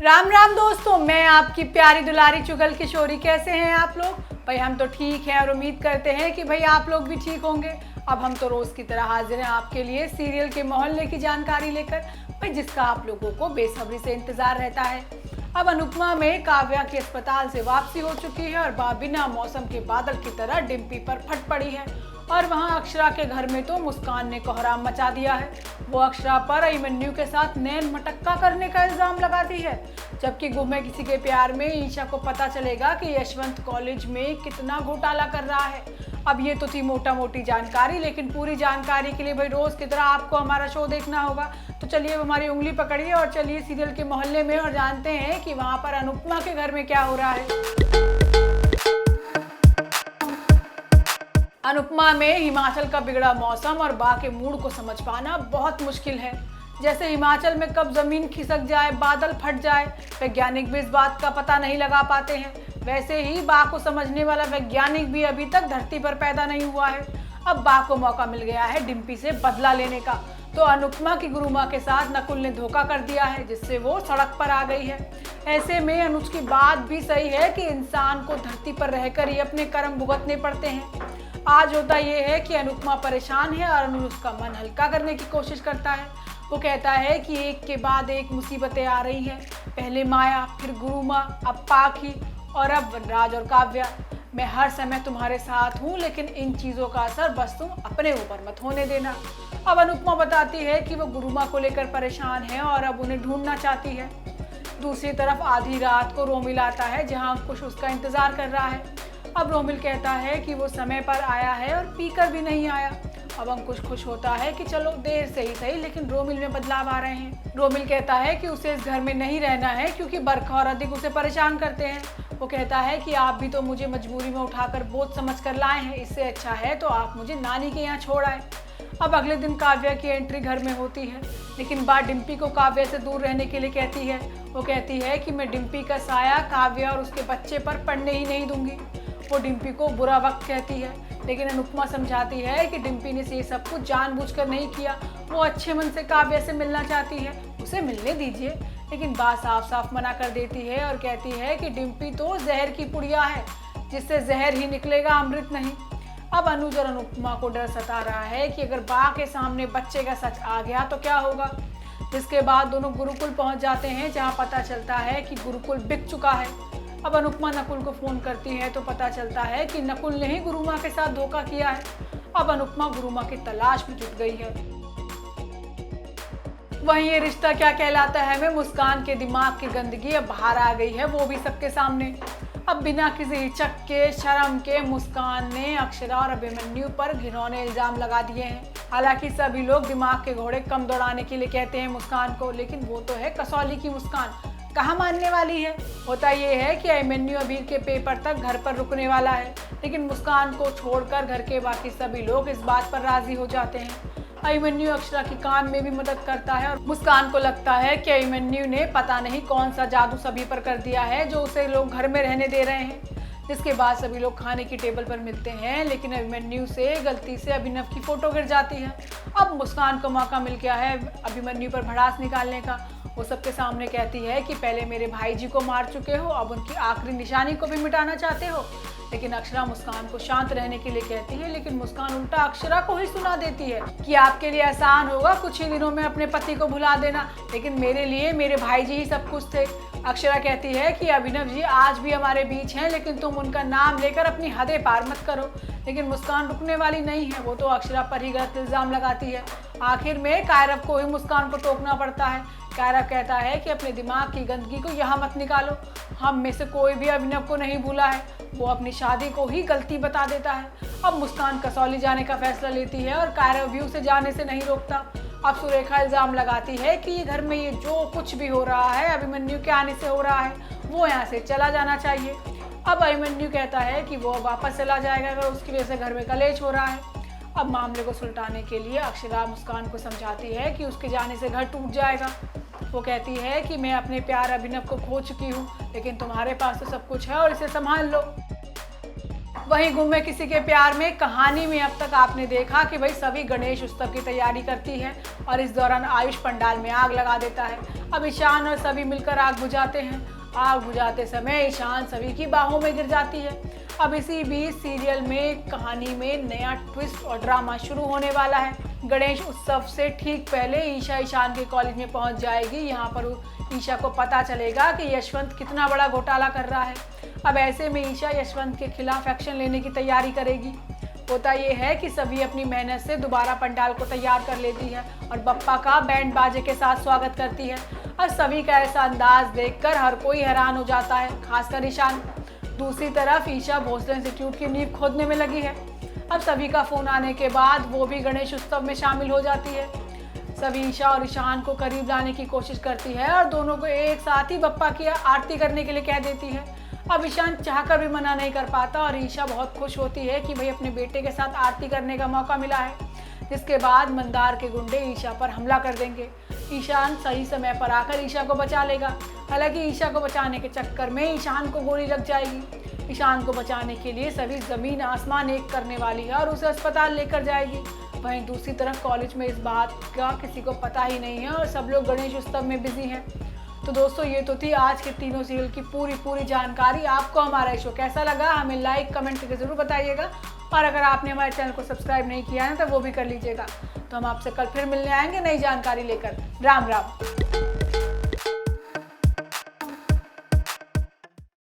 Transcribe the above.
राम राम दोस्तों, मैं आपकी प्यारी दुलारी चुगल किशोरी। कैसे हैं आप लोग? भाई हम तो ठीक हैं और उम्मीद करते हैं कि भाई आप लोग भी ठीक होंगे। अब हम तो रोज़ की तरह हाजिर हैं आपके लिए सीरियल के मोहल्ले की जानकारी लेकर, भाई जिसका आप लोगों को बेसब्री से इंतज़ार रहता है। अब अनुपमा में काव्या की अस्पताल से वापसी हो चुकी है और बिना मौसम के बादल की तरह डिम्पी पर फट पड़ी है। और वहाँ अक्षरा के घर में तो मुस्कान ने कोहराम मचा दिया है। वो अक्षरा पर अभिमन्यु के साथ नैन मटक्का करने का इल्जाम लगाती है, जबकि गुम है किसी के प्यार में ईशा को पता चलेगा कि यशवंत कॉलेज में कितना घोटाला कर रहा है। अब ये तो थी मोटा मोटी जानकारी, लेकिन पूरी जानकारी के लिए भाई रोज की तरह आपको हमारा शो देखना होगा। तो चलिए अब हमारी उंगली पकड़िए और चलिए सीरियल के मोहल्ले में और जानते हैं कि वहाँ पर अनुपमा के घर में क्या हो रहा है। अनुपमा में हिमाचल का बिगड़ा मौसम और बा के मूड को समझ पाना बहुत मुश्किल है। जैसे हिमाचल में कब जमीन खिसक जाए, बादल फट जाए, वैज्ञानिक भी इस बात का पता नहीं लगा पाते हैं, वैसे ही बा को समझने वाला वैज्ञानिक भी अभी तक धरती पर पैदा नहीं हुआ है। अब बा को मौका मिल गया है डिम्पी से बदला लेने का। तो अनुपमा की गुरु माँ के साथ नकुल ने धोखा कर दिया है, जिससे वो सड़क पर आ गई है। ऐसे में अनुज की बात भी सही है कि इंसान को धरती पर रहकर ही अपने कर्म भुगतने पड़ते हैं। आज होता ये है कि अनुपमा परेशान है और अनुज उसका मन हल्का करने की कोशिश करता है। वो कहता है कि एक के बाद एक मुसीबतें आ रही हैं, पहले माया, फिर गुरु माँ, अब पाखी और अब वनराज और काव्या। मैं हर समय तुम्हारे साथ हूँ, लेकिन इन चीज़ों का असर बस तुम अपने ऊपर मत होने देना। अब अनुपमा बताती है कि वो गुरु माँ को लेकर परेशान है और अब उन्हें ढूंढना चाहती है। दूसरी तरफ आधी रात को रोमिल आता है, जहाँ अंकुश उसका इंतजार कर रहा है। अब रोमिल कहता है कि वो समय पर आया है और पीकर भी नहीं आया। अब अंकुश खुश होता है कि चलो देर से ही सही, लेकिन रोमिल में बदलाव आ रहे हैं। रोमिल कहता है कि उसे इस घर में नहीं रहना है क्योंकि बरखा और अधिक उसे परेशान करते हैं। वो कहता है कि आप भी तो मुझे मजबूरी में उठाकर बोझ समझ कर लाए हैं, इससे अच्छा है तो आप मुझे नानी के यहाँ छोड़ आए। अब अगले दिन काव्या की एंट्री घर में होती है, लेकिन बात डिम्पी को काव्या से दूर रहने के लिए कहती है। वो कहती है कि मैं डिम्पी का साया काव्या और उसके बच्चे पर पड़ने ही नहीं दूंगी। वो डिम्पी को बुरा वक्त कहती है, लेकिन अनुपमा समझाती है कि डिम्पी ने ये सब कुछ जानबूझकर नहीं किया। वो अच्छे मन से काव्या से मिलना चाहती है, उसे मिलने दीजिए। लेकिन बात साफ साफ मना कर देती है और कहती है कि डिम्पी तो जहर की पुड़िया है, जिससे जहर ही निकलेगा, अमृत नहीं। अब अनुज और अनुपमा को डर सता रहा है कि अगर बा के सामने बच्चे का सच आ गया तो क्या होगा। जिसके बाद दोनों गुरुकुल पहुंच जाते हैं, जहाँ पता चलता है कि गुरुकुल बिक चुका है। अब अनुपमा नकुल को फोन करती है तो पता चलता है कि नकुल ने ही गुरु माँ के साथ धोखा किया है। अब अनुपमा गुरु माँ की तलाश में जुट गई है। वहीं ये रिश्ता क्या कहलाता है में मुस्कान के दिमाग की गंदगी अब बाहर आ गई है, वो भी सबके सामने। अब बिना किसी हिचक के, शर्म के मुस्कान ने अक्षरा और अभिमन्यु पर घिनौने इल्जाम लगा दिए हैं। हालांकि सभी लोग दिमाग के घोड़े कम दौड़ाने के लिए कहते हैं मुस्कान को, लेकिन वो तो है कसौली की मुस्कान, कहाँ मानने वाली है। होता ये है कि अभिमन्यु अबीर के पेपर तक घर पर रुकने वाला है, लेकिन मुस्कान को छोड़कर घर के बाकी सभी लोग इस बात पर राजी हो जाते हैं। अभिमन्यु अक्षरा की काम में भी मदद करता है और मुस्कान को लगता है कि अभिमन्यु ने पता नहीं कौन सा जादू सभी पर कर दिया है, जो उसे लोग घर में रहने दे रहे हैं। जिसके बाद सभी लोग खाने की टेबल पर मिलते हैं, लेकिन अभिमन्यु से गलती से अभिनव की फोटो गिर जाती है। अब मुस्कान को मौका मिल गया है अभिमन्यु पर भड़ास निकालने का। वो सबके सामने कहती है कि पहले मेरे भाई जी को मार चुके हो, अब उनकी आखिरी निशानी को भी मिटाना चाहते हो। लेकिन अक्षरा मुस्कान को शांत रहने के लिए कहती है, लेकिन मुस्कान उल्टा अक्षरा को ही सुना देती है कि आपके लिए आसान होगा कुछ ही दिनों में अपने पति को भुला देना, लेकिन मेरे लिए मेरे भाई जी ही सब कुछ थे। अक्षरा कहती है कि अभिनव जी आज भी हमारे बीच हैं, लेकिन तुम उनका नाम लेकर अपनी हदें पार मत करो। लेकिन मुस्कान रुकने वाली नहीं है, वो तो अक्षरा पर ही गलत इल्जाम लगाती है। आखिर में कायरव को ही मुस्कान को टोकना पड़ता है। कायरव कहता है कि अपने दिमाग की गंदगी को यहाँ मत निकालो, हम में से कोई भी अभिनव को नहीं भूला है, वो अपनी शादी को ही गलती बता देता है। अब मुस्कान कसौली जाने का फैसला लेती है और कायरव भी उसे जाने से नहीं रोकता। अब सुरेखा इल्जाम लगाती है कि ये घर में ये जो कुछ भी हो रहा है अभिमन्यु के आने से हो रहा है, वो यहाँ से चला जाना चाहिए। अब अभिमन्यु कहता है कि वो वापस चला जाएगा अगर उसकी वजह से घर में कलेश हो रहा है। अब मामले को सुलटाने के लिए अक्षरा मुस्कान को समझाती है कि उसके जाने से घर टूट जाएगा। वो कहती है कि मैं अपने प्यार अभिनव को खो चुकी हूँ, लेकिन तुम्हारे पास तो सब कुछ है और इसे संभाल लो। वहीं गुम है किसी के प्यार में कहानी में अब तक आपने देखा कि भाई सभी गणेश उत्सव की तैयारी करती है और इस दौरान आयुष पंडाल में आग लगा देता है। अब ईशान और सभी मिलकर आग बुझाते हैं। आग बुझाते समय ईशान सभी की बाहों में गिर जाती है। अब इसी बीच सीरियल में कहानी में नया ट्विस्ट और ड्रामा शुरू होने वाला है। गणेश उत्सव से ठीक पहले ईशा ईशान के कॉलेज में पहुंच जाएगी। यहाँ पर ईशा को पता चलेगा कि यशवंत कितना बड़ा घोटाला कर रहा है। अब ऐसे में ईशा यशवंत के खिलाफ एक्शन लेने की तैयारी करेगी। होता ये है कि सभी अपनी मेहनत से दोबारा पंडाल को तैयार कर लेती है और बप्पा का बैंड बाजे के साथ स्वागत करती है। अब सभी का ऐसा अंदाज देखकर हर कोई हैरान हो जाता है, खासकर ईशान। दूसरी तरफ ईशा भोसले इंस्टीट्यूट की नींव खोदने में लगी है। अब सभी का फोन आने के बाद वो भी गणेश उत्सव में शामिल हो जाती है। सभी ईशा और ईशान को करीब लाने की कोशिश करती है और दोनों को एक साथ ही बप्पा की आरती करने के लिए कह देती है। अब ईशान चाहकर भी मना नहीं कर पाता और ईशा बहुत खुश होती है कि भाई अपने बेटे के साथ आरती करने का मौका मिला है। जिसके बाद मंदार के गुंडे ईशा पर हमला कर देंगे। ईशान सही समय पर आकर ईशा को बचा लेगा। हालांकि ईशा को बचाने के चक्कर में ईशान को गोली लग जाएगी। ईशान को बचाने के लिए सभी जमीन आसमान एक करने वाली है और उसे अस्पताल लेकर जाएगी। वहीं दूसरी तरफ कॉलेज में इस बात का किसी को पता ही नहीं है और सब लोग गणेश उत्सव में बिजी हैं। तो दोस्तों, ये तो थी आज के तीनों सीरियल की पूरी जानकारी। आपको हमारा शो कैसा लगा हमें लाइक कमेंट करके ज़रूर बताइएगा और अगर आपने हमारे चैनल को सब्सक्राइब नहीं किया है तो वो भी कर लीजिएगा। तो हम आपसे कल फिर मिलने आएंगे नई जानकारी लेकर। राम राम।